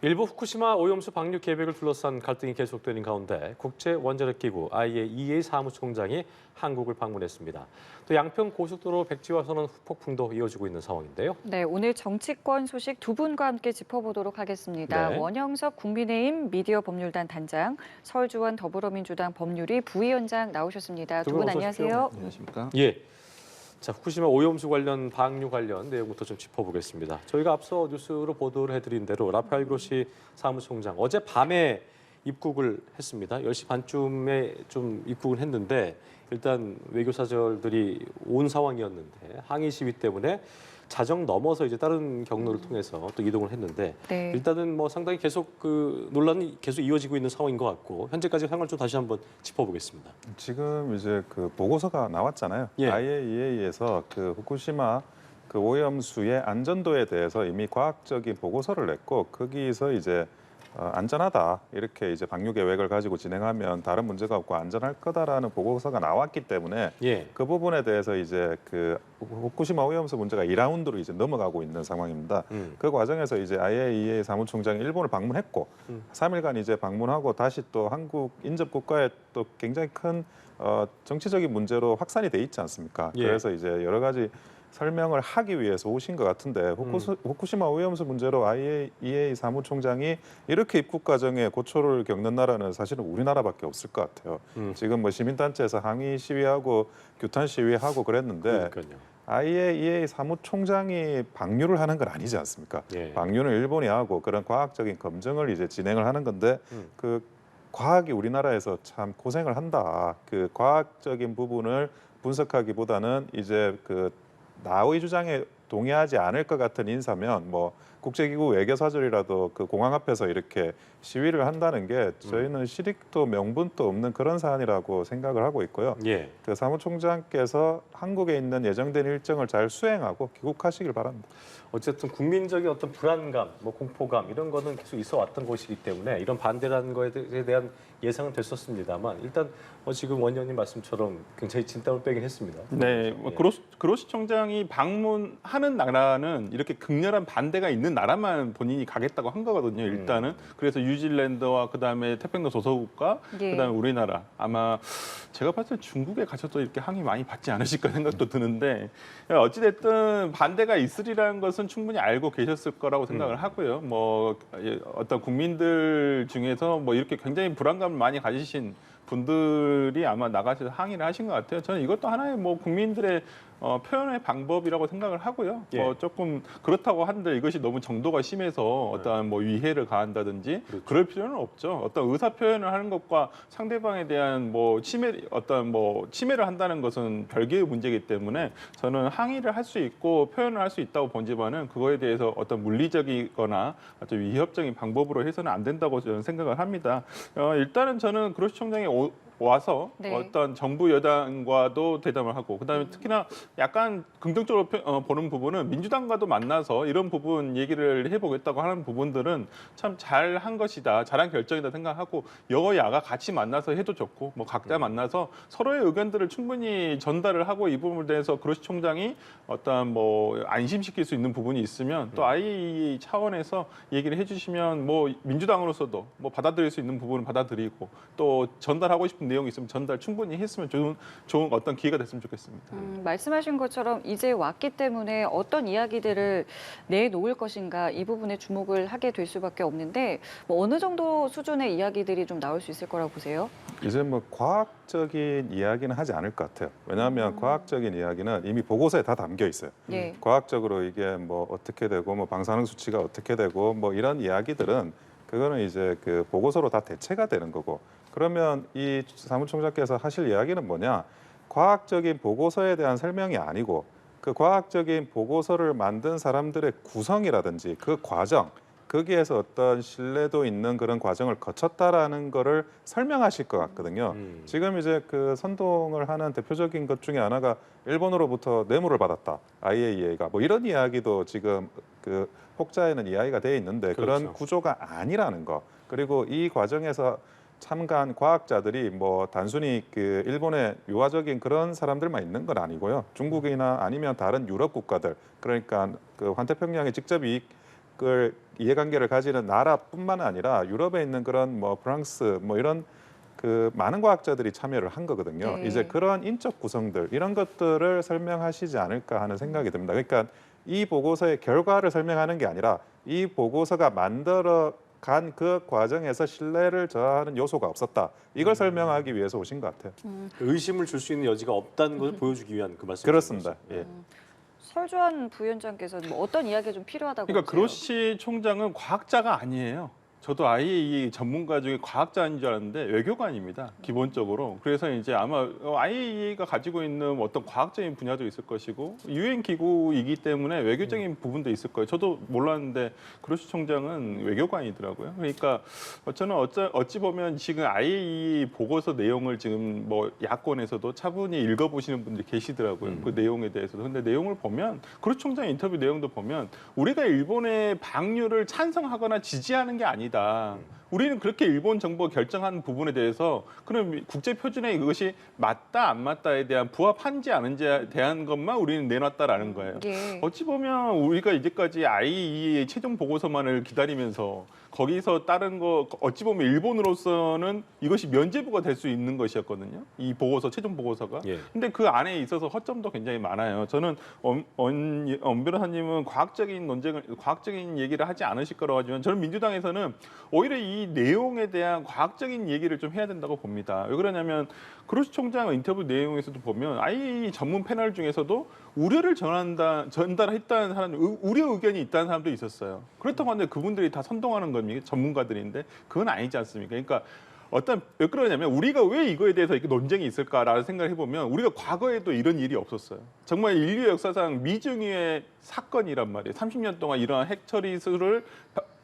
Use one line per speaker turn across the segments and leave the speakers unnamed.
일부 후쿠시마 오염수 방류 계획을 둘러싼 갈등이 계속되는 가운데 국제원자력기구 IAEA 사무총장이 한국을 방문했습니다. 또 양평 고속도로 백지화 선언 후폭풍도 이어지고 있는 상황인데요.
네, 오늘 정치권 소식 두 분과 함께 짚어보도록 하겠습니다.
네.
원영석 국민의힘 미디어 법률단 단장, 설주원 더불어민주당 법률위 부위원장 나오셨습니다. 두 분
어서 오십시오.
안녕하세요.
안녕하십니까?
예. 자, 후쿠시마 오염수 관련 방류 관련 내용부터 좀 짚어보겠습니다. 저희가 앞서 뉴스로 보도를 해드린 대로 라파엘 그로시 사무총장 어제 밤에 입국을 했습니다. 10시 반쯤에 좀 입국을 했는데 일단 외교사절들이 온 상황이었는데 항의 시위 때문에 자정 넘어서 이제 다른 경로를 통해서 또 이동을 했는데
네.
일단은 뭐 상당히 계속 그 논란이 계속 이어지고 있는 상황인 것 같고 현재까지 상황을 좀 다시 한번 짚어보겠습니다.
지금 이제 그 보고서가 나왔잖아요.
예.
IAEA에서 그 후쿠시마 그 오염수의 안전도에 대해서 이미 과학적인 보고서를 냈고 거기서 이제 안전하다 이렇게 이제 방류 계획을 가지고 진행하면 다른 문제가 없고 안전할 거다라는 보고서가 나왔기 때문에
예.
그 부분에 대해서 이제 그 후쿠시마 오염수 문제가 2라운드로 이제 넘어가고 있는 상황입니다. 그 과정에서 이제 IAEA 사무총장이 일본을 방문했고 3일간 이제 방문하고 다시 또 한국 인접 국가에 또 굉장히 큰 정치적인 문제로 확산이 돼 있지 않습니까?
예.
그래서 이제 여러 가지 설명을 하기 위해서 오신 것 같은데 후쿠시마 오염수 문제로 IAEA 사무총장이 이렇게 입국 과정에 고초를 겪는 나라는 사실은 우리나라밖에 없을 것 같아요. 지금 뭐 시민단체에서 항의 시위하고 규탄 시위하고 그랬는데
그러니까요.
IAEA 사무총장이 방류를 하는 건 아니지 않습니까?
예.
방류는 일본이 하고 그런 과학적인 검증을 이제 진행을 하는 건데 그 과학이 우리나라에서 참 고생을 한다. 그 과학적인 부분을 분석하기보다는 이제 그 나의 주장에 동의하지 않을 것 같은 인사면 뭐 국제기구 외교사절이라도 그 공항 앞에서 이렇게 시위를 한다는 게 저희는 실익도 명분도 없는 그런 사안이라고 생각을 하고 있고요.
예.
그 사무총장께서 한국에 있는 예정된 일정을 잘 수행하고 귀국하시길 바랍니다.
어쨌든 국민적인 어떤 불안감, 뭐 공포감 이런 거는 계속 있어 왔던 것이기 때문에 이런 반대라는 거에 대한 예상은 됐었습니다만 일단 지금 원장님 말씀처럼 굉장히 진땀을 빼긴 했습니다.
네,
예.
그로시 총장이 방문하는 나라는 이렇게 극렬한 반대가 있는 나라만 본인이 가겠다고 한 거거든요. 일단은 그래서 뉴질랜드와 그다음에 태평양 도서국가,
예.
그다음에 우리나라 아마 제가 봤을 때 중국에 가셔도 이렇게 항의 많이 받지 않으실까 생각도 드는데 어찌 됐든 반대가 있으리라는 것은 충분히 알고 계셨을 거라고 생각을 하고요. 뭐 어떤 국민들 중에서 뭐 이렇게 굉장히 불안감을 많이 가지신 분들이 아마 나가셔서 항의를 하신 것 같아요. 저는 이것도 하나의 뭐 국민들의 표현의 방법이라고 생각을 하고요.
예.
뭐 조금 그렇다고 한들 이것이 너무 정도가 심해서 어떠한 뭐 위해를 가한다든지
그렇죠.
그럴 필요는 없죠. 어떤 의사 표현을 하는 것과 상대방에 대한 뭐 침해를 한다는 것은 별개의 문제이기 때문에 저는 항의를 할 수 있고 표현을 할 수 있다고 보지만은 그거에 대해서 어떤 물리적이거나 어떤 위협적인 방법으로 해서는 안 된다고 저는 생각을 합니다. 일단은 저는 그로시 총장이 와서
네.
어떤 정부 여당과도 대담을 하고 그다음에 특히나 약간 긍정적으로 보는 부분은 민주당과도 만나서 이런 부분 얘기를 해보겠다고 하는 부분들은 참 잘한 것이다, 잘한 결정이다 생각하고 여야가 같이 만나서 해도 좋고 뭐 각자 만나서 서로의 의견들을 충분히 전달을 하고 이 부분에 대해서 그로시 총장이 어떤 뭐 안심시킬 수 있는 부분이 있으면 또 IAEA 차원에서 얘기를 해주시면 뭐 민주당으로서도 뭐 받아들일 수 있는 부분은 받아들이고 또 전달하고 싶은 내용이 있으면 전달 충분히 했으면 좋은 어떤 기회가 됐으면 좋겠습니다.
말씀하신 것처럼 이제 왔기 때문에 어떤 이야기들을 내놓을 것인가 이 부분에 주목을 하게 될 수밖에 없는데 뭐 어느 정도 수준의 이야기들이 좀 나올 수 있을 거라고 보세요?
이제 뭐 과학적인 이야기는 하지 않을 것 같아요. 왜냐하면 과학적인 이야기는 이미 보고서에 다 담겨 있어요.
예.
과학적으로 이게 뭐 어떻게 되고 뭐 방사능 수치가 어떻게 되고 뭐 이런 이야기들은 그거는 이제 그 보고서로 다 대체가 되는 거고 그러면 이 사무총장께서 하실 이야기는 뭐냐? 과학적인 보고서에 대한 설명이 아니고 그 과학적인 보고서를 만든 사람들의 구성이라든지 그 과정 거기에서 어떤 신뢰도 있는 그런 과정을 거쳤다라는 거를 설명하실 것 같거든요. 지금 이제 그 선동을 하는 대표적인 것 중에 하나가 일본으로부터 뇌물을 받았다. IAEA가 뭐 이런 이야기도 지금 그 혹자에는 이야기가 돼 있는데
그렇죠.
그런 구조가 아니라는 거. 그리고 이 과정에서 참가한 과학자들이 뭐 단순히 그 일본의 유화적인 그런 사람들만 있는 건 아니고요. 중국이나 아니면 다른 유럽 국가들 그러니까 그 환태평양에 직접 과학을 이해관계를 가지는 나라뿐만 아니라 유럽에 있는 그런 뭐 프랑스 뭐 이런 그 많은 과학자들이 참여를 한 거거든요.
네.
이제 그런 인적 구성들 이런 것들을 설명하시지 않을까 하는 생각이 듭니다. 그러니까 이 보고서의 결과를 설명하는 게 아니라 이 보고서가 만들어 간 그 과정에서 신뢰를 저하하는 요소가 없었다. 이걸 설명하기 위해서 오신 것 같아요.
의심을 줄 수 있는 여지가 없다는 것을 보여주기 위한 그 말씀.
그렇습니다. 예.
설주환 부위원장께서는 뭐 어떤 이야기가 좀 필요하다고
그러니까
보세요?
그로시 총장은 과학자가 아니에요. 저도 IAEA 전문가 중에 과학자인 줄 알았는데 외교관입니다. 기본적으로. 그래서 이제 아마 IAEA가 가지고 있는 어떤 과학적인 분야도 있을 것이고 유엔 기구이기 때문에 외교적인 부분도 있을 거예요. 저도 몰랐는데 그로시 총장은 외교관이더라고요. 그러니까 저는 어찌 보면 지금 IAEA 보고서 내용을 지금 뭐 야권에서도 차분히 읽어보시는 분들이 계시더라고요. 그 내용에 대해서도. 근데 내용을 보면 그로시 총장 인터뷰 내용도 보면 우리가 일본의 방류를 찬성하거나 지지하는 게 아니다. 우리는 그렇게 일본 정부가 결정한 부분에 대해서 그럼 국제 표준에 이것이 맞다 안 맞다에 대한 부합한지 아닌지에 대한 것만 우리는 내놨다라는 거예요.
예.
어찌 보면 우리가 이제까지 IAEA 최종 보고서만을 기다리면서 거기서 다른 거 어찌 보면 일본으로서는 이것이 면죄부가 될 수 있는 것이었거든요. 이 보고서 최종 보고서가.
예.
근데 그 안에 있어서 허점도 굉장히 많아요. 저는 엄 변호사님은 과학적인 얘기를 하지 않으실 거라고 하지만 저는 민주당에서는 오히려 이 내용에 대한 과학적인 얘기를 좀 해야 된다고 봅니다. 왜 그러냐면 그로시 총장 인터뷰 내용에서도 보면 IAEA 전문 패널 중에서도 우려를 전달했다는 사람, 우려 의견이 있다는 사람도 있었어요. 그렇다고 하는데 그분들이 다 선동하는 겁니까? 전문가들인데 그건 아니지 않습니까? 그러니까 왜 그러냐면 우리가 왜 이거에 대해서 이렇게 논쟁이 있을까라는 생각을 해보면 우리가 과거에도 이런 일이 없었어요. 정말 인류 역사상 미중의 사건이란 말이에요. 30년 동안 이러한 핵 처리수를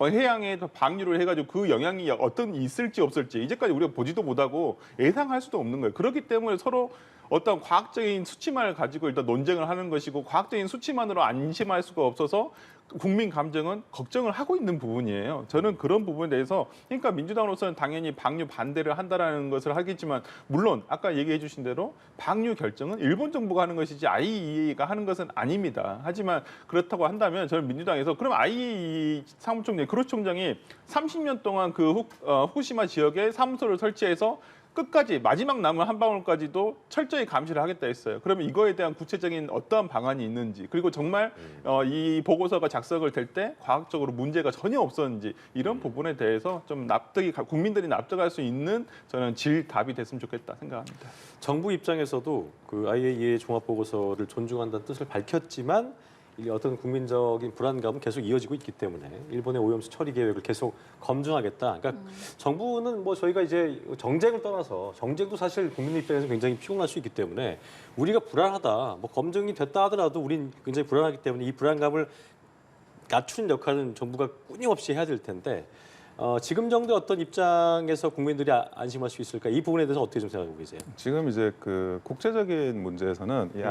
해양에 방류를 해가지고 그 영향이 어떤 있을지 없을지 이제까지 우리가 보지도 못하고 예상할 수도 없는 거예요. 그렇기 때문에 서로 어떤 과학적인 수치만을 가지고 일단 논쟁을 하는 것이고 과학적인 수치만으로 안심할 수가 없어서 국민 감정은 걱정을 하고 있는 부분이에요. 저는 그런 부분에 대해서 그러니까 민주당으로서는 당연히 방류 반대를 한다라는 것을 하겠지만 물론 아까 얘기해 주신 대로 방류 결정은 일본 정부가 하는 것이지 IAEA가 하는 것은 아닙니다. 하지만 그렇다고 한다면 저는 민주당에서 그럼 IAEA 사무총장 그로시 총장이 30년 동안 그 후쿠시마 지역에 사무소를 설치해서 끝까지 마지막 남은 한 방울까지도 철저히 감시를 하겠다 했어요. 그러면 이거에 대한 구체적인 어떠한 방안이 있는지 그리고 정말 이 보고서가 작성을 될 때 과학적으로 문제가 전혀 없었는지 이런 부분에 대해서 좀 국민들이 납득할 수 있는 저는 답이 됐으면 좋겠다 생각합니다.
정부 입장에서도 그 IAEA 종합 보고서를 존중한다는 뜻을 밝혔지만 이 어떤 국민적인 불안감은 계속 이어지고 있기 때문에 일본의 오염수 처리 계획을 계속 검증하겠다. 그러니까 정부는 뭐 저희가 이제 정쟁을 떠나서 정쟁도 사실 국민 입장에서 굉장히 피곤할 수 있기 때문에 우리가 불안하다. 뭐 검증이 됐다 하더라도 우린 굉장히 불안하기 때문에 이 불안감을 낮추는 역할은 정부가 끊임없이 해야 될 텐데 지금 정도의 어떤 입장에서 국민들이 안심할 수 있을까? 이 부분에 대해서 어떻게 좀 생각하고 계세요?
지금 이제 그 국제적인 문제에서는 이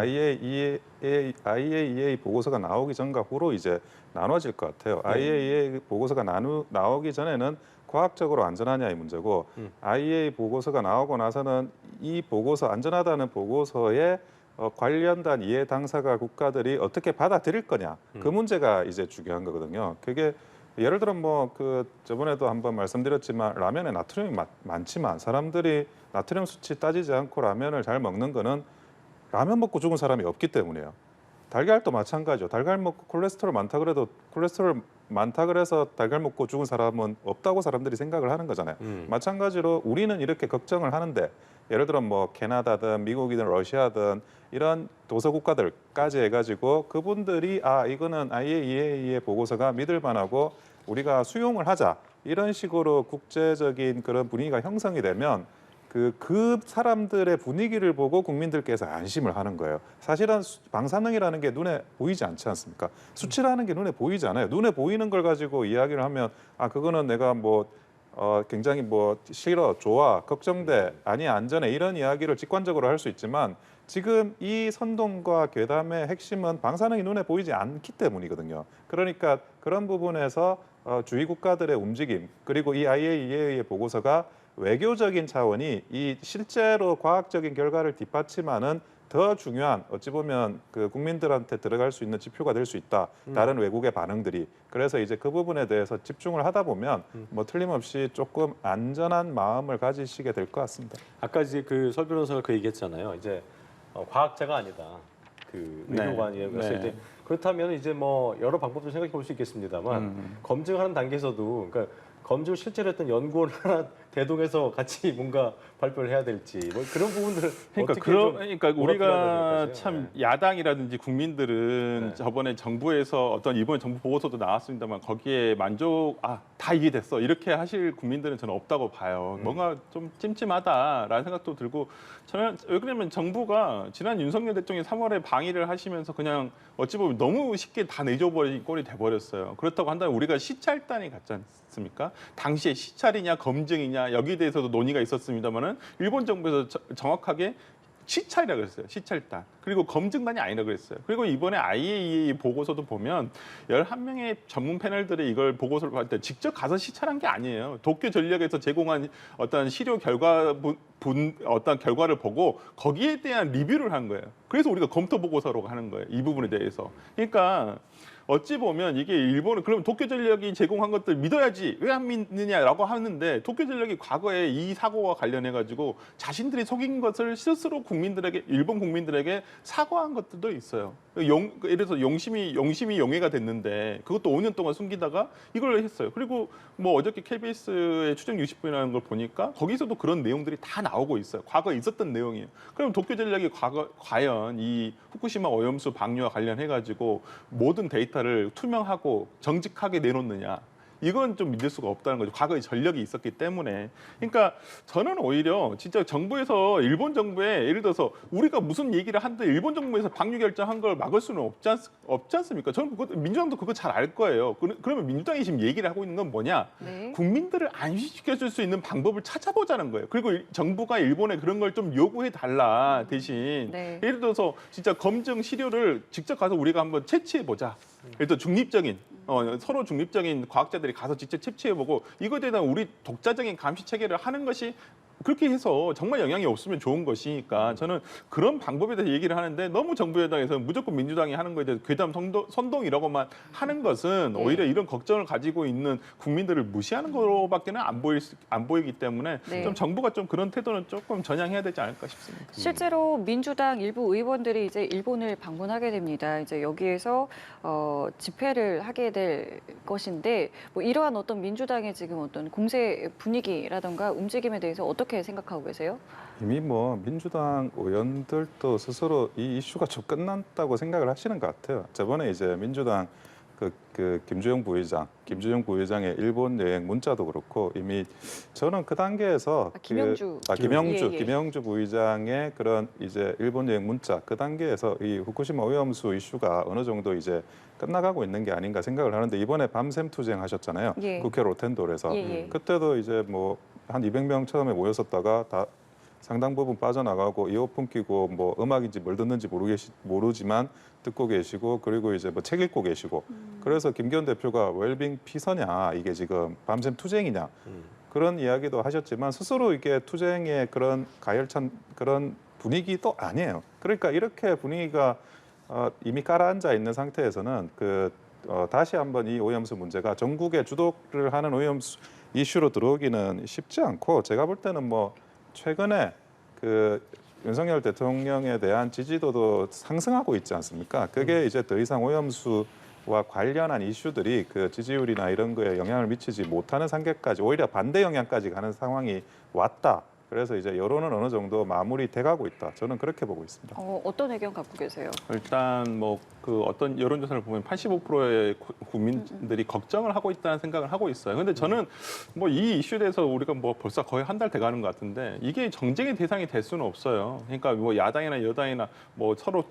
IAEA 보고서가 나오기 전과 후로 이제 나눠질 것 같아요. IAEA 보고서가 나오기 전에는 과학적으로 안전하냐의 문제고 IAEA 보고서가 나오고 나서는 이 보고서 안전하다는 보고서에 관련된 이해 당사가 국가들이 어떻게 받아들일 거냐 그 문제가 이제 중요한 거거든요. 그게 예를 들어 뭐 그 저번에도 한번 말씀드렸지만 라면에 나트륨이 많지만 사람들이 나트륨 수치 따지지 않고 라면을 잘 먹는 거는 라면 먹고 죽은 사람이 없기 때문이에요. 달걀도 마찬가지죠. 달걀 먹고 콜레스테롤 많다 그래도 콜레스테롤 많다 그래서 달걀 먹고 죽은 사람은 없다고 사람들이 생각을 하는 거잖아요. 마찬가지로 우리는 이렇게 걱정을 하는데 예를 들어 뭐 캐나다든 미국이든 러시아든 이런 도서 국가들까지 해가지고 그분들이 이거는 IAEA의 보고서가 믿을 만하고 우리가 수용을 하자 이런 식으로 국제적인 그런 분위기가 형성이 되면 그 사람들의 분위기를 보고 국민들께서 안심을 하는 거예요. 사실은 방사능이라는 게 눈에 보이지 않지 않습니까? 수치라는 게 눈에 보이지 않아요. 눈에 보이는 걸 가지고 이야기를 하면 그거는 내가 뭐 굉장히 뭐 싫어, 좋아, 걱정돼, 아니 안전해 이런 이야기를 직관적으로 할 수 있지만 지금 이 선동과 괴담의 핵심은 방사능이 눈에 보이지 않기 때문이거든요. 그러니까 그런 부분에서 주위 국가들의 움직임 그리고 이 IAEA의 보고서가 외교적인 차원이 이 실제로 과학적인 결과를 뒷받침하는 더 중요한 어찌 보면 그 국민들한테 들어갈 수 있는 지표가 될 수 있다. 다른 외국의 반응들이. 그래서 이제 그 부분에 대해서 집중을 하다 보면 뭐 틀림없이 조금 안전한 마음을 가지시게 될 것 같습니다.
아까 이제 그 설 변호사가 그 얘기했잖아요. 이제 과학자가 아니다. 그
네.
의료관이에요. 그래서
네.
이제 그렇다면 이제 뭐 여러 방법을 생각해 볼 수 있겠습니다만 검증하는 단계에서도 그러니까 검증을 실제로 했던 연구원 하나 대동해서 같이 뭔가 발표를 해야 될지 뭐 그런 부분들을
그러니까
어떻게 좀
그러니까
뭐가
우리가
필요하다고 생각하세요?
참 야당이라든지 국민들은
네.
저번에 정부에서 어떤 이번 정부 보고서도 나왔습니다만 거기에 만족 다 이게 됐어 이렇게 하실 국민들은 저는 없다고 봐요. 뭔가 좀 찜찜하다라는 생각도 들고 저는 왜 그러냐면 정부가 지난 윤석열 대통령이 3월에 방위를 하시면서 그냥 어찌 보면 너무 쉽게 다 내줘버린 꼴이 돼버렸어요. 그렇다고 한다면 우리가 시찰단이 갔지 않습니까? 당시에 시찰이냐 검증이냐 여기에 대해서도 논의가 있었습니다만은 일본 정부에서 정확하게 시찰이라고 그랬어요. 시찰단. 그리고 검증단이 아니라고 그랬어요. 그리고 이번에 IAEA 보고서도 보면 11명의 전문 패널들이 이걸 보고서를 볼 때 직접 가서 시찰한 게 아니에요. 도쿄 전력에서 제공한 어떤 시료 결과 어떤 결과를 보고 거기에 대한 리뷰를 한 거예요. 그래서 우리가 검토 보고서로 하는 거예요. 이 부분에 대해서. 그러니까 어찌 보면 이게 일본은 그럼 도쿄전력이 제공한 것들 믿어야지 왜 안 믿느냐라고 하는데 도쿄전력이 과거에 이 사고와 관련해 가지고 자신들이 속인 것을 스스로 국민들에게 일본 국민들에게 사과한 것들도 있어요. 예를 들어서 용심이 용해가 됐는데 그것도 5년 동안 숨기다가 이걸 했어요. 그리고 뭐 어저께 KBS의 추정 60분이라는 걸 보니까 거기서도 그런 내용들이 다 나오고 있어요. 과거에 있었던 내용이에요. 그럼 도쿄전력이 과연 이 후쿠시마 오염수 방류와 관련해 가지고 모든 데이터를 투명하고 정직하게 내놓느냐? 이건 좀 믿을 수가 없다는 거죠. 과거에 전력이 있었기 때문에. 그러니까 저는 오히려 진짜 정부에서 일본 정부에 예를 들어서 우리가 무슨 얘기를 한데 일본 정부에서 방류 결정한 걸 막을 수는 없지 않습니까? 저는 민주당도 그거 잘 알 거예요. 그러면 민주당이 지금 얘기를 하고 있는 건 뭐냐?
네.
국민들을 안심시켜줄 수 있는 방법을 찾아보자는 거예요. 그리고 정부가 일본에 그런 걸 좀 요구해 달라 대신
네.
예를 들어서 진짜 검증 시료를 직접 가서 우리가 한번 채취해 보자. 예를 들어 중립적인 서로 중립적인 과학자들이 가서 직접 채취해보고 이거에 대한 우리 독자적인 감시 체계를 하는 것이 그렇게 해서 정말 영향이 없으면 좋은 것이니까 저는 그런 방법에 대해서 얘기를 하는데 너무 정부 여당에서 무조건 민주당이 하는 거에 대해서 괴담 선동이라고만 하는 것은
네.
오히려 이런 걱정을 가지고 있는 국민들을 무시하는 거로밖에는 안 보이기 때문에
네.
좀 정부가 좀 그런 태도는 조금 전향해야 되지 않을까 싶습니다.
실제로 민주당 일부 의원들이 이제 일본을 방문하게 됩니다. 이제 여기에서 집회를 하게 될 것인데 뭐 이러한 어떤 민주당의 지금 어떤 공세 분위기라든가 움직임에 대해서 어떻게 생각하고 계세요?
이미 뭐 민주당 의원들도 스스로 이 이슈가 좀 끝났다고 생각을 하시는 것 같아요. 저번에 이제 민주당 김주영 부의장의 일본 여행 문자도 그렇고 이미 저는 그 단계에서
김영주.
김영주
예.
김영주 부의장의 그런 이제 일본 여행 문자 그 단계에서 이 후쿠시마 오염수 이슈가 어느 정도 이제 끝나가고 있는 게 아닌가 생각을 하는데 이번에 밤샘 투쟁하셨잖아요.
예.
국회 로텐도에서
예, 예.
그때도 이제 뭐 한 200명 처음에 모였었다가 다 상당 부분 빠져나가고 이어폰 끼고 뭐 음악인지 뭘 듣는지 모르지만 듣고 계시고 그리고 이제 뭐 책 읽고 계시고 그래서 김기현 대표가 웰빙 피서냐 이게 지금 밤샘 투쟁이냐 그런 이야기도 하셨지만 스스로 이게 투쟁의 그런 가열찬 그런 분위기도 아니에요. 그러니까 이렇게 분위기가 이미 깔아앉아 있는 상태에서는 다시 한번 이 오염수 문제가 전국에 주도를 하는 오염수 이슈로 들어오기는 쉽지 않고 제가 볼 때는 뭐 최근에 윤석열 대통령에 대한 지지도도 상승하고 있지 않습니까? 그게 이제 더 이상 오염수와 관련한 이슈들이 그 지지율이나 이런 거에 영향을 미치지 못하는 단계까지 오히려 반대 영향까지 가는 상황이 왔다. 그래서 이제 여론은 어느 정도 마무리돼 가고 있다. 저는 그렇게 보고 있습니다.
어떤 의견 갖고 계세요?
일단 뭐 어떤 여론조사를 보면 85%의 국민들이 걱정을 하고 있다는 생각을 하고 있어요. 근데 저는 뭐 이 이슈에 대해서 우리가 뭐 벌써 거의 한 달 돼가는 것 같은데 이게 정쟁의 대상이 될 수는 없어요. 그러니까 뭐 야당이나 여당이나 뭐 서로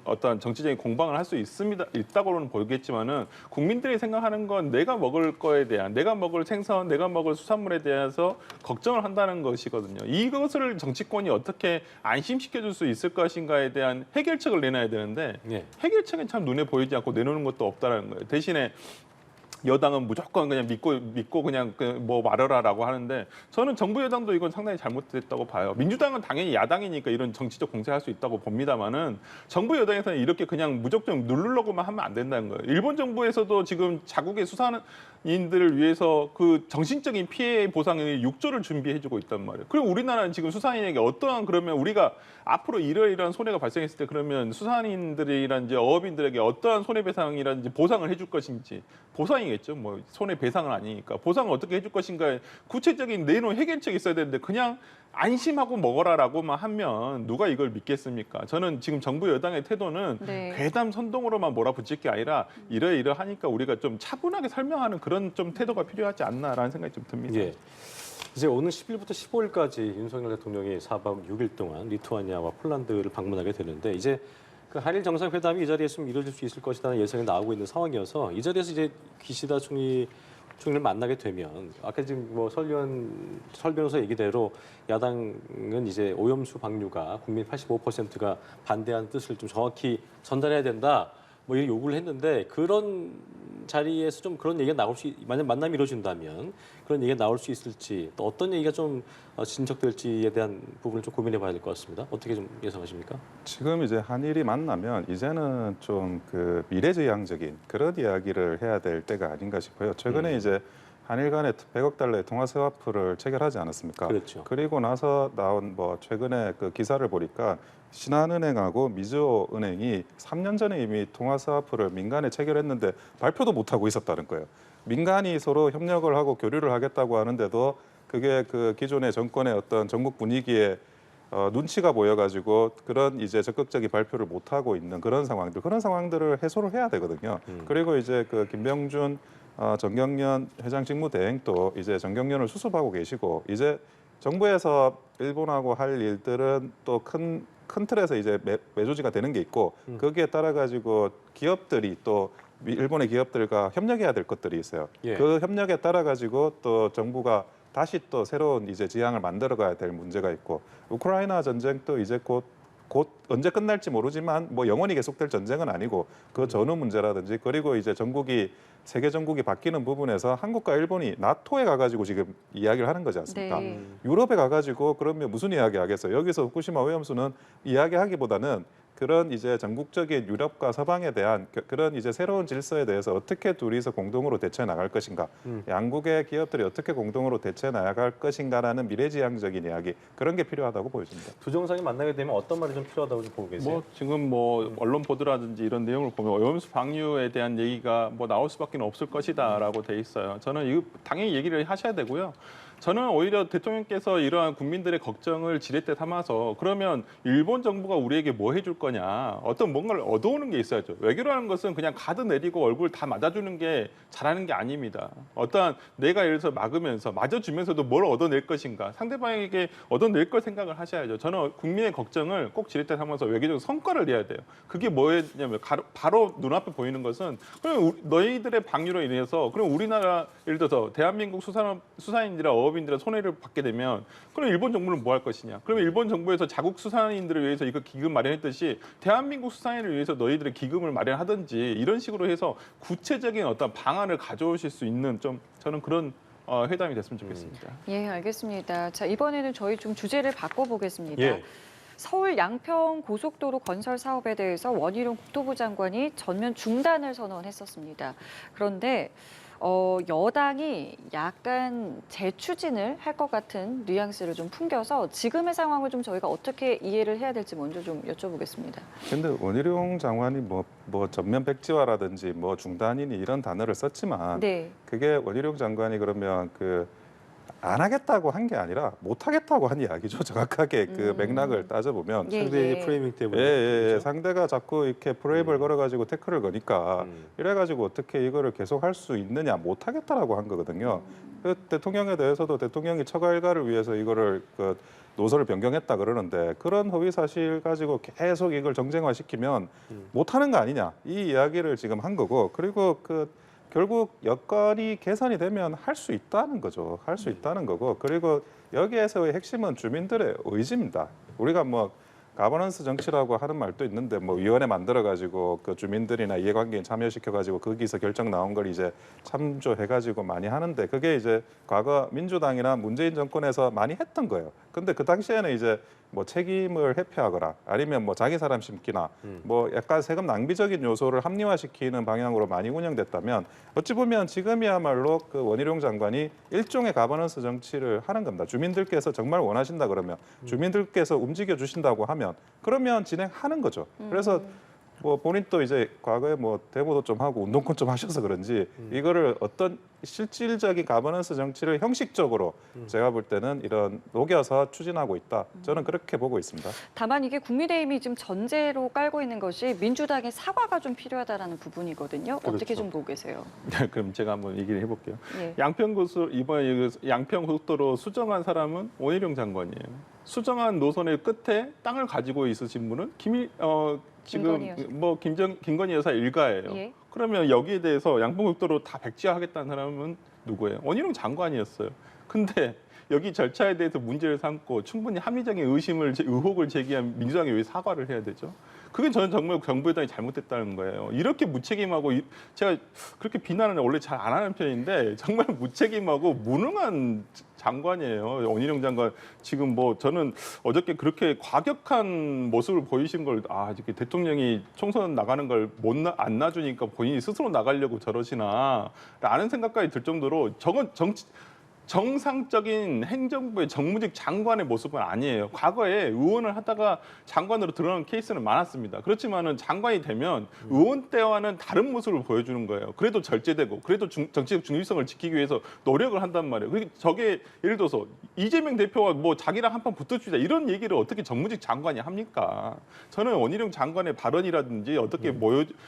어떤 정치적인 공방을 할 수 있다고는 보겠지만은 국민들이 생각하는 건 내가 먹을 거에 대한, 내가 먹을 생선, 내가 먹을 수산물에 대해서 걱정을 한다는 것이거든요. 이것을 정치권이 어떻게 안심시켜줄 수 있을 것인가에 대한 해결책을 내놔야 되는데
예.
해결책은 참 눈에 보이지 않고 내놓는 것도 없다는 거예요. 대신에 여당은 무조건 그냥 믿고 그냥 뭐 말하라라고 하는데 저는 정부 여당도 이건 상당히 잘못됐다고 봐요. 민주당은 당연히 야당이니까 이런 정치적 공세할 수 있다고 봅니다만은 정부 여당에서는 이렇게 그냥 무조건 누르려고만 하면 안 된다는 거예요. 일본 정부에서도 지금 자국의 수산인들을 위해서 그 정신적인 피해 보상의 6조를 준비해주고 있단 말이에요. 그리고 우리나라는 지금 수산인에게 어떠한 그러면 우리가 앞으로 이러이러한 손해가 발생했을 때 그러면 수산인들이란지 어업인들에게 어떠한 손해배상이란지 보상을 해줄 것인지 보상이겠죠. 뭐 손해배상은 아니니까 보상을 어떻게 해줄 것인가 구체적인 내놓은 해결책이 있어야 되는데 그냥 안심하고 먹어라라고만 하면 누가 이걸 믿겠습니까? 저는 지금 정부 여당의 태도는
네.
괴담 선동으로만 몰아붙일 게 아니라 이러이러하니까 우리가 좀 차분하게 설명하는 그런 좀 태도가 필요하지 않나라는 생각이 좀 듭니다.
예. 이제 오는 10일부터 15일까지 윤석열 대통령이 4박 6일 동안 리투아니아와 폴란드를 방문하게 되는데 이제 그 한일 정상회담이 이 자리에서 좀 이루어질 수 있을 것이라는 예상이 나오고 있는 상황이어서 이 자리에서 이제 기시다 총리를 만나게 되면 아까 지금 뭐 설 변호사 얘기대로 야당은 이제 오염수 방류가 국민 85%가 반대하는 뜻을 좀 정확히 전달해야 된다. 뭐 이런 요구를 했는데 그런 자리에서 좀 그런 얘기가 나올 수 만약 만남이 이루어진다면 그런 얘기가 나올 수 있을지 또 어떤 얘기가 좀 진척될지에 대한 부분을 좀 고민해봐야 될 것 같습니다. 어떻게 좀 예상하십니까?
지금 이제 한일이 만나면 이제는 좀 그 미래지향적인 그런 이야기를 해야 될 때가 아닌가 싶어요. 최근에 이제 한일 간에 100억 달러의 통화 스와프를 체결하지 않았습니까?
그렇죠.
그리고 나서 나온 뭐 최근에 그 기사를 보니까 신한은행하고 미주은행이 3년 전에 이미 통화 스와프를 민간에 체결했는데 발표도 못 하고 있었다는 거예요. 민간이 서로 협력을 하고 교류를 하겠다고 하는데도 그게 그 기존의 정권의 어떤 전국 분위기에 눈치가 보여가지고 그런 이제 적극적인 발표를 못 하고 있는 그런 상황들을 해소를 해야 되거든요. 그리고 이제 그 김병준 정경련 회장 직무대행도 이제 정경련을 수습하고 계시고 이제 정부에서 일본하고 할 일들은 또 큰 틀에서 이제 매조지가 되는 게 있고 거기에 따라 가지고 기업들이 또 일본의 기업들과 협력해야 될 것들이 있어요.
예.
그 협력에 따라 가지고 또 정부가 다시 또 새로운 이제 지향을 만들어가야 될 문제가 있고 우크라이나 전쟁도 이제 곧 언제 끝날지 모르지만 뭐 영원히 계속될 전쟁은 아니고 그 전후 문제라든지 그리고 이제 세계 전국이 바뀌는 부분에서 한국과 일본이 나토에 가가지고 지금 이야기를 하는 거지 않습니까?
네.
유럽에 가가지고 그러면 무슨 이야기 하겠어요? 여기서 후쿠시마 오염수는 이야기하기보다는 그런 이제 전국적인 유럽과 서방에 대한 그런 이제 새로운 질서에 대해서 어떻게 둘이서 공동으로 대처해 나갈 것인가, 양국의 기업들이 어떻게 공동으로 대처해 나갈 것인가라는 미래지향적인 이야기 그런 게 필요하다고 보여집니다.
두 정상이 만나게 되면 어떤 말이 좀 필요하다고 좀 보고 계세요?
뭐 지금 뭐 언론 보도라든지 이런 내용을 보면 오염수 방류에 대한 얘기가 뭐 나올 수밖에 없을 것이다라고 돼 있어요. 저는 이거 당연히 얘기를 하셔야 되고요. 저는 오히려 대통령께서 이러한 국민들의 걱정을 지렛대 삼아서 그러면 일본 정부가 우리에게 뭐 해줄 거냐 어떤 뭔가를 얻어오는 게 있어야죠. 외교라는 것은 그냥 가드 내리고 얼굴 다 맞아주는 게 잘하는 게 아닙니다. 어떠한 내가 예를 들어서 막으면서 맞아주면서도 뭘 얻어낼 것인가 상대방에게 얻어낼 걸 생각을 하셔야죠. 저는 국민의 걱정을 꼭 지렛대 삼아서 외교적 성과를 내야 돼요. 그게 뭐였냐면 바로 눈앞에 보이는 것은 그럼 너희들의 방류로 인해서 그럼 우리나라 예를 들어서 대한민국 수산인들이나 어업인들의 손해를 받게 되면 그럼 일본 정부는 뭐 할 것이냐? 그러면 일본 정부에서 자국 수산인들을 위해서 이거 기금 마련했듯이 대한민국 수산인을 위해서 너희들의 기금을 마련하든지 이런 식으로 해서 구체적인 어떤 방안을 가져오실 수 있는 좀 저는 그런 회담이 됐으면 좋겠습니다.
예, 알겠습니다. 자, 이번에는 저희 좀 주제를 바꿔보겠습니다.
예.
서울 양평 고속도로 건설 사업에 대해서 원희룡 국토부 장관이 전면 중단을 선언했었습니다. 그런데 여당이 약간 재추진을 할 것 같은 뉘앙스를 좀 풍겨서 지금의 상황을 좀 저희가 어떻게 이해를 해야 될지 먼저 좀 여쭤보겠습니다.
근데 원희룡 장관이 뭐 전면 백지화라든지 뭐 중단이니 이런 단어를 썼지만
네.
그게 원희룡 장관이 그러면 안 하겠다고 한 게 아니라 못 하겠다고 한 이야기죠. 정확하게 그 맥락을 따져보면
예,
상대의
예.
프레이밍 때문에.
예.
그렇죠?
상대가 자꾸 이렇게 프레임을 걸어가지고 태클을 거니까 이래가지고 어떻게 이거를 계속 할 수 있느냐 못 하겠다라고 한 거거든요. 그 대통령에 대해서도 대통령이 처가 일가를 위해서 이거를 노선을 변경했다 그러는데 그런 허위 사실 가지고 계속 이걸 정쟁화시키면 못 하는 거 아니냐 이 이야기를 지금 한 거고 그리고 결국 여건이 개선이 되면 할 수 있다는 거죠. 할 수 있다는 거고 그리고 여기에서의 핵심은 주민들의 의지입니다. 우리가 뭐 가버넌스 정치라고 하는 말도 있는데 뭐 위원회 만들어 가지고 그 주민들이나 이해관계인 참여시켜 가지고 거기서 결정 나온 걸 이제 참조해 가지고 많이 하는데 그게 이제 과거 민주당이나 문재인 정권에서 많이 했던 거예요. 근데 그 당시에는 이제 뭐 책임을 회피하거나 아니면 뭐 자기 사람 심기나 뭐 약간 세금 낭비적인 요소를 합리화시키는 방향으로 많이 운영됐다면 어찌 보면 지금이야말로 그 원희룡 장관이 일종의 가버넌스 정치를 하는 겁니다. 주민들께서 정말 원하신다 그러면 주민들께서 움직여 주신다고 하면 그러면 진행하는 거죠. 그래서 뭐 본인도 이제 과거에 뭐 대모도 좀 하고 운동권 좀 하셔서 그런지 이거를 어떤 실질적인 가버넌스 정치를 형식적으로 제가 볼 때는 이런 녹여서 추진하고 있다. 저는 그렇게 보고 있습니다.
다만 이게 국민의힘이 지금 전제로 깔고 있는 것이 민주당의 사과가 좀 필요하다라는 부분이거든요. 어떻게
그렇죠.
좀 보고 계세요?
네, 그럼 제가 한번 얘기를 해볼게요.
예.
양평고속 이번에 양평고속도로 수정한 사람은 원희룡 장관이에요. 수정한 노선의 끝에 땅을 가지고 있으신 분은 지금
김건희 여사.
뭐 김건희 여사 일가예요.
예.
그러면 여기에 대해서 양평고속도로 다 백지화하겠다는 사람은 누구예요? 원희룡 장관이었어요. 근데 여기 절차에 대해서 문제를 삼고 충분히 합리적인 의혹을 제기한 민주당이 왜 사과를 해야 되죠? 그게 저는 정말 정부 여당이 잘못됐다는 거예요. 이렇게 무책임하고 제가 그렇게 비난을 원래 잘 안 하는 편인데 정말 무책임하고 무능한 장관이에요. 원희룡 장관 지금 뭐 저는 어저께 그렇게 과격한 모습을 보이신 걸 이렇게 대통령이 총선 나가는 걸 안 놔주니까 본인이 스스로 나가려고 저러시나라는 생각까지 들 정도로 저건 정상적인 행정부의 정무직 장관의 모습은 아니에요. 과거에 의원을 하다가 장관으로 드러난 케이스는 많았습니다. 그렇지만은 장관이 되면 의원 때와는 다른 모습을 보여주는 거예요. 그래도 절제되고 그래도 정치적 중립성을 지키기 위해서 노력을 한단 말이에요. 그게 저게 예를 들어서 이재명 대표가 뭐 자기랑 한판 붙어주자 이런 얘기를 어떻게 정무직 장관이 합니까? 저는 원희룡 장관의 발언이라든지 어떻게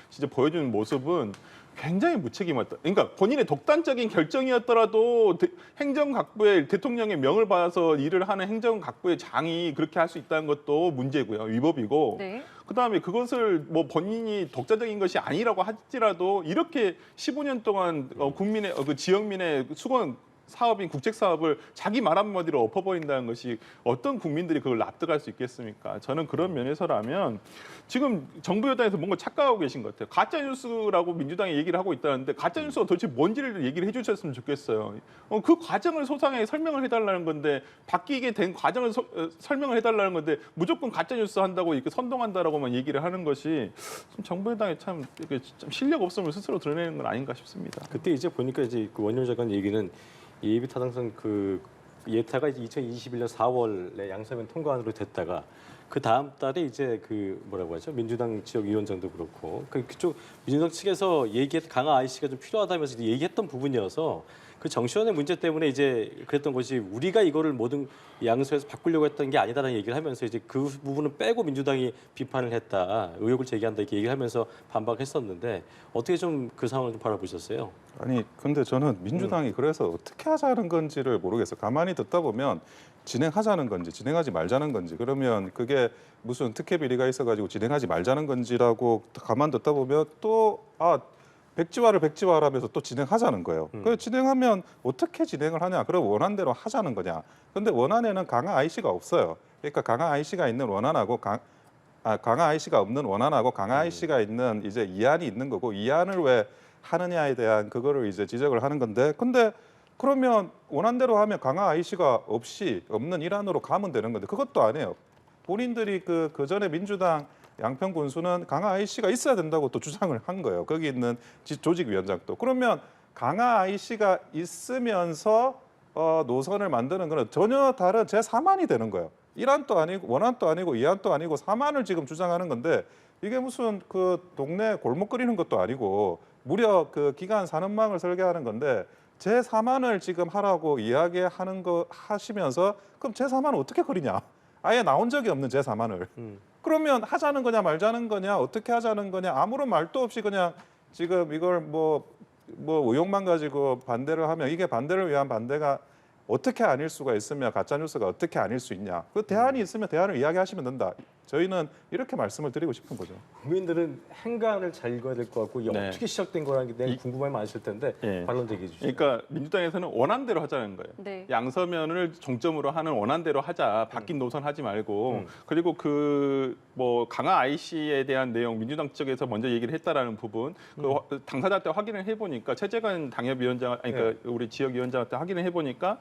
진짜 보여주는 모습은 굉장히 무책임했다. 그러니까 본인의 독단적인 결정이었더라도 행정각부의 대통령의 명을 받아서 일을 하는 행정각부의 장이 그렇게 할 수 있다는 것도 문제고요. 위법이고.
네.
그다음에 그것을 뭐 본인이 독자적인 것이 아니라고 할지라도 이렇게 15년 동안 국민의 그 지역민의 수건 사업인 국책 사업을 자기 말 한마디로 엎어버린다는 것이 어떤 국민들이 그걸 납득할 수 있겠습니까? 저는 그런 면에서라면 지금 정부 여당에서 뭔가 착각하고 계신 것 같아요. 가짜 뉴스라고 민주당이 얘기를 하고 있다는데 가짜 뉴스가 도대체 뭔지를 얘기를 해주셨으면 좋겠어요. 그 과정을 소상하게 설명을 해달라는 건데 바뀌게 된 과정을 설명을 해달라는 건데 무조건 가짜 뉴스 한다고 이렇게 선동한다라고만 얘기를 하는 것이 좀 정부 여당이 참 실력 없음을 스스로 드러내는 건 아닌가 싶습니다.
그때 이제 보니까 이제 그 원희룡 장관 얘기는 예비 타당성 그 예타가 이제 2021년 4월에 양서면 통과안으로 됐다가 그 다음 달에 이제 그 뭐라고 하죠? 민주당 지역위원장도 그렇고 그쪽 민주당 측에서 강화 IC가 좀 필요하다면서 얘기했던 부분이어서 그 정치원의 문제 때문에 이제 그랬던 것이 우리가 이거를 모든 양서에서 바꾸려고 했던 게 아니다라는 얘기를 하면서 이제 그 부분은 빼고 민주당이 비판을 했다, 의혹을 제기한다 이렇게 얘기를 하면서 반박했었는데 어떻게 좀 그 상황을 좀 바라보셨어요?
아니 근데 저는 민주당이 그래서 어떻게 하자는 건지를 모르겠어요. 가만히 듣다 보면 진행하자는 건지 진행하지 말자는 건지 그러면 그게 무슨 특혜 비리가 있어가지고 진행하지 말자는 건지라고 가만 듣다 보면 또 백지화하면서 또 진행하자는 거예요. 그 진행하면 어떻게 진행을 하냐? 그럼 원안대로 하자는 거냐? 근데 원안에는 강화 IC가 없어요. 그러니까 강화 IC가 있는 원안하고 강화 IC가 없는 원안하고 강화 IC가 있는 이제 이안이 있는 거고 이안을 왜 하느냐에 대한 그거를 이제 지적을 하는 건데 근데 그러면 원안대로 하면 강화 IC가 없는 일안으로 가면 되는 건데 그것도 아니에요. 본인들이 그 전에 민주당 양평 군수는 강화 IC가 있어야 된다고 또 주장을 한 거예요. 거기 있는 조직위원장도. 그러면 강화 IC가 있으면서 노선을 만드는 거는 전혀 다른 제3안이 되는 거예요. 1안도 아니고 원안도 아니고 2안도 아니고 3안을 지금 주장하는 건데 이게 무슨 그 동네 골목 끓이는 것도 아니고 무려 그 기간 산업망을 설계하는 건데 제3안을 지금 하라고 이야기하는 거 하시면서 그럼 제3안을 어떻게 그리냐? 아예 나온 적이 없는 제3안을. 그러면 하자는 거냐 말자는 거냐 어떻게 하자는 거냐 아무런 말도 없이 그냥 지금 이걸 뭐 의혹만 가지고 반대를 하면 이게 반대를 위한 반대가 어떻게 아닐 수가 있으며 가짜 뉴스가 어떻게 아닐 수 있냐? 그 대안이 있으면 대안을 이야기하시면 된다. 저희는 이렇게 말씀을 드리고 싶은 거죠.
국민들은 행간을 잘 읽어야 될 것 같고 이게
네.
어떻게 시작된 거라는 게 대한 궁금함이 많으실 텐데
예.
반론 얘기해 주시죠.
그러니까 민주당에서는 원안대로 하자는 거예요.
네.
양서면을 정점으로 하는 원안대로 하자. 바뀐 노선 하지 말고. 그리고 그 뭐 강화 IC에 대한 내용 민주당 측에서 먼저 얘기를 했다라는 부분 그 당사자한테 확인을 해보니까 최재관 당협위원장 아니 그러니까 우리 지역위원장한테 확인을 해보니까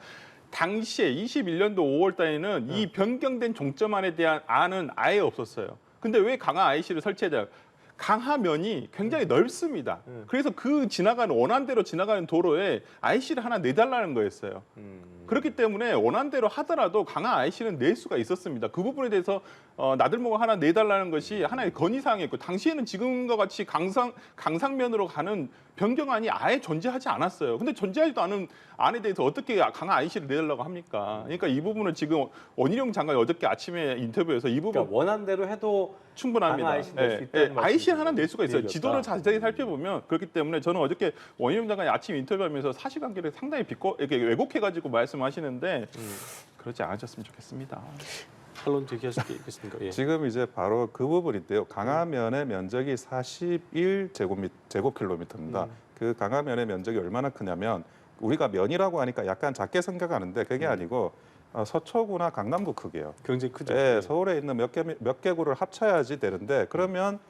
당시에 21년도 5월 달에는 이 변경된 종점안에 대한 안은 아예 없었어요. 근데 왜 강화 IC를 설치하자? 강하면이 굉장히 넓습니다. 그래서 그 지나가는 원안대로 지나가는 도로에 IC를 하나 내달라는 거였어요. 그렇기 때문에 원안대로 하더라도 강한 IC는 낼 수가 있었습니다. 그 부분에 대해서 나들목을 하나 내달라는 것이 하나의 건의사항이었고 당시에는 지금과 같이 강상면으로 가는 변경안이 아예 존재하지 않았어요. 근데 존재하지도 않은 안에 대해서 어떻게 강한 IC를 내달라고 합니까? 그러니까 이 부분을 지금 원희룡 장관이 어저께 아침에 인터뷰에서 이 부분
그러니까 원안대로 해도
충분합니다.
IC 낼 수 있다는
IC
말씀이시죠.
하나 낼 수가 있어요.
얘기였다.
지도를 자세히 살펴보면 그렇기 때문에 저는 어저께 원희룡 장관이 아침 인터뷰하면서 사실관계를 상당히 이렇게 왜곡해가지고 말씀하시는데 그러지 않으셨으면 좋겠습니다.
반론 제기하실 게 있겠습니까? 예.
지금 이제 바로 그 부분인데요. 강화면의 면적이 41제곱킬로미터입니다. 그 강화면의 면적이 얼마나 크냐면 우리가 면이라고 하니까 약간 작게 생각하는데 그게 아니고 서초구나 강남구 크기예요.
굉장히 크죠.
예, 서울에 있는 몇 개구를 합쳐야지 되는데 그러면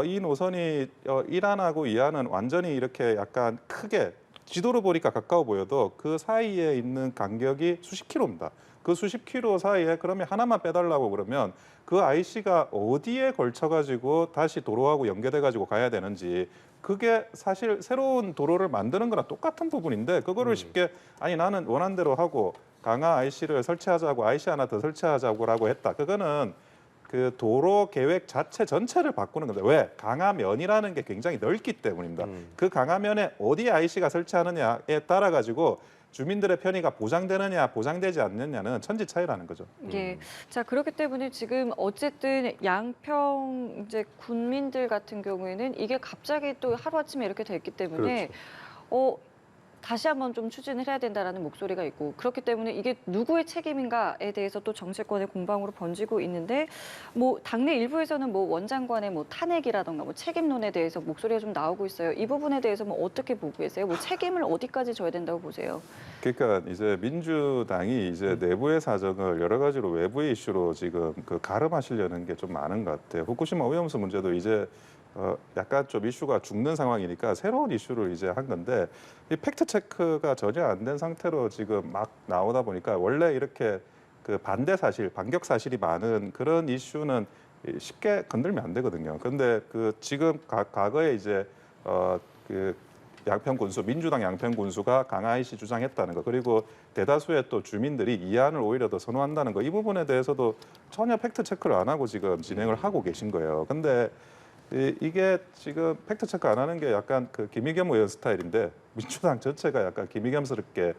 이 노선이 1안하고 2안은 완전히 이렇게 약간 크게 지도로 보니까 가까워 보여도 그 사이에 있는 간격이 수십 킬로입니다. 그 수십 킬로 사이에 그러면 하나만 빼달라고 그러면 그 IC가 어디에 걸쳐가지고 다시 도로하고 연계돼가지고 가야 되는지 그게 사실 새로운 도로를 만드는 거랑 똑같은 부분인데 그거를 쉽게 아니 나는 원한대로 하고 강화 IC를 설치하자고 IC 하나 더 설치하자고라고 했다. 그거는 그 도로 계획 자체 전체를 바꾸는 건데 왜? 강화면이라는 게 굉장히 넓기 때문입니다. 그 강화면에 어디에 IC가 설치하느냐에 따라 가지고 주민들의 편의가 보장되느냐 보장되지 않느냐는 천지 차이라는 거죠.
예. 자, 그렇기 때문에 지금 어쨌든 양평 이제 군민들 같은 경우에는 이게 갑자기 또 하루아침에 이렇게 됐기 때문에 다시 한번 좀 추진을 해야 된다라는 목소리가 있고 그렇기 때문에 이게 누구의 책임인가에 대해서 또 정치권의 공방으로 번지고 있는데 뭐 당내 일부에서는 뭐 원장관의 뭐 탄핵이라던가 뭐 책임론에 대해서 목소리가 좀 나오고 있어요. 이 부분에 대해서 뭐 어떻게 보고 계세요? 뭐 책임을 어디까지 져야 된다고 보세요?
그러니까 이제 민주당이 이제 내부의 사정을 여러 가지로 외부의 이슈로 지금 그 가름하시려는 게 좀 많은 것 같아요. 후쿠시마 오염수 문제도 이제 약간 좀 이슈가 죽는 상황이니까 새로운 이슈를 이제 한 건데 이 팩트 체크가 전혀 안 된 상태로 지금 막 나오다 보니까 원래 이렇게 그 반대 사실, 반격 사실이 많은 그런 이슈는 쉽게 건들면 안 되거든요. 근데 그 지금 과거에 이제 그 양평 군수, 민주당 양평 군수가 강화 IC 주장했다는 거 그리고 대다수의 또 주민들이 이안을 오히려 더 선호한다는 거 이 부분에 대해서도 전혀 팩트 체크를 안 하고 지금 진행을 하고 계신 거예요. 근데 이게 지금 팩트 체크 안 하는 게 약간 그 김의겸 의원 스타일인데 민주당 전체가 약간 김의겸스럽게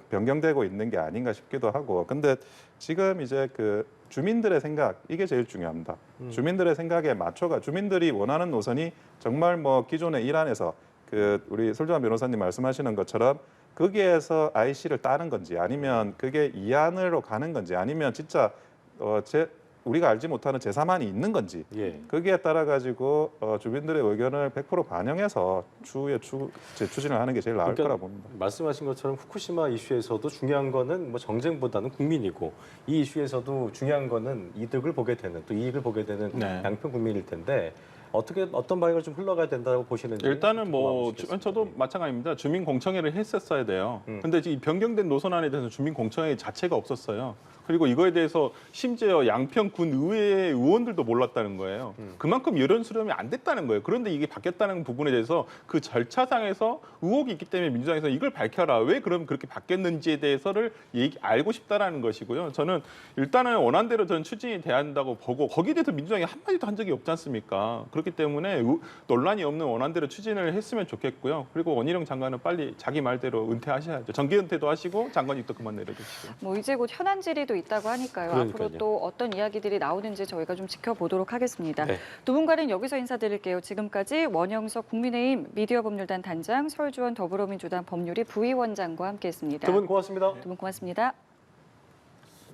변경되고 있는 게 아닌가 싶기도 하고 근데 지금 이제 그 주민들의 생각 이게 제일 중요합니다. 주민들의 생각에 맞춰가 주민들이 원하는 노선이 정말 뭐 기존의 일안에서 그 우리 설주환 변호사님 말씀하시는 것처럼 거기에서 IC를 따는 건지 아니면 그게 이안으로 가는 건지 아니면 진짜 우리가 알지 못하는 제3안이 있는 건지
예.
거기에 따라 가지고 주민들의 의견을 100% 반영해서 추후에 재추진을 하는 게 제일 나을 거라 봅니다.
말씀하신 것처럼 후쿠시마 이슈에서도 중요한 거는 뭐 정쟁보다는 국민이고 이 이슈에서도 중요한 거는 이득을 보게 되는 또 이익을 보게 되는
네.
양평 국민일 텐데 어떤 방향을 좀 흘러가야 된다고 보시는지
일단은 뭐
궁금하시겠습니다.
저도 마찬가지입니다. 주민 공청회를 했었어야 돼요. 근데 이 변경된 노선안에 대해서 주민 공청회 자체가 없었어요. 그리고 이거에 대해서 심지어 양평군 의회 의원들도 몰랐다는 거예요. 그만큼 여론 수렴이 안 됐다는 거예요. 그런데 이게 바뀌었다는 부분에 대해서 그 절차상에서 의혹이 있기 때문에 민주당에서 이걸 밝혀라. 왜 그럼 그렇게 바뀌었는지에 대해서를 알고 싶다라는 것이고요. 저는 일단은 원안대로 저는 추진이 돼야 한다고 보고 거기에 대해서 민주당이 한마디도 한 적이 없지 않습니까? 그렇기 때문에 논란이 없는 원안대로 추진을 했으면 좋겠고요. 그리고 원희룡 장관은 빨리 자기 말대로 은퇴하셔야죠. 정기 은퇴도 하시고 장관직도 그만 내려주시고.
뭐 이제 곧 현안질의도 있다고 하니까요.
그러니까요.
앞으로 또 어떤 이야기들이 나오는지 저희가 좀 지켜보도록 하겠습니다.
네.
두 분과는 여기서 인사드릴게요. 지금까지 원영석 국민의힘 미디어법률단 단장, 설주원 더불어민주당 법률위 부위원장과 함께했습니다.
두 분 고맙습니다.
두 분 고맙습니다.